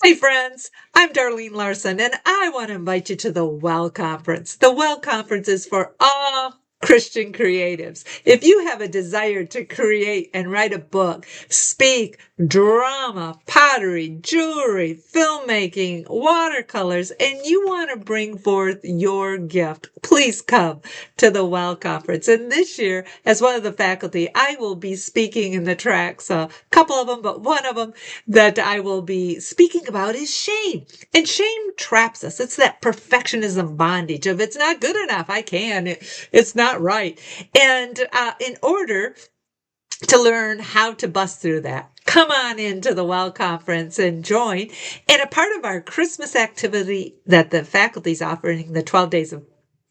Hey friends, I'm Darlene Larson, and I want to invite you to the WELL Conference. The WELL Conference is for all Christian creatives. If you have a desire to create and write a book, speak, drama, pottery, jewelry, filmmaking, watercolors, and you want to bring forth your gift, please come to the WELL Conference. And this year, as one of the faculty, I will be speaking in the tracks, a couple of them, but one of them that I will be speaking about is shame. And shame traps us. It's that perfectionism bondage of it's not good enough. I can. It's not right. And in order to learn how to bust through that, come on into the WELL Conference and join. And a part of our Christmas activity that the faculty is offering, the 12 days of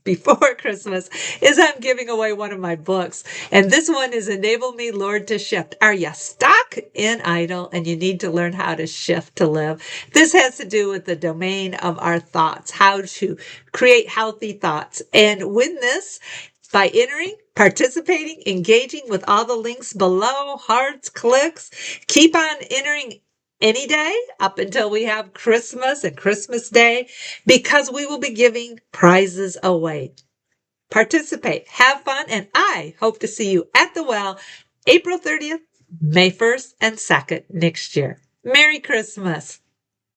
before Christmas, is I'm giving away one of my books. And this one is Enable Me, Lord, to Shift. Are you stuck in idle and you need to learn how to shift to live? This has to do with the domain of our thoughts, how to create healthy thoughts. And win this by entering, participating, engaging with all the links below, hearts, clicks. Keep on entering any day up until we have Christmas and Christmas Day, because we will be giving prizes away. Participate, have fun, and I hope to see you at the WELL April 30th, May 1st, and 2nd next year. Merry Christmas.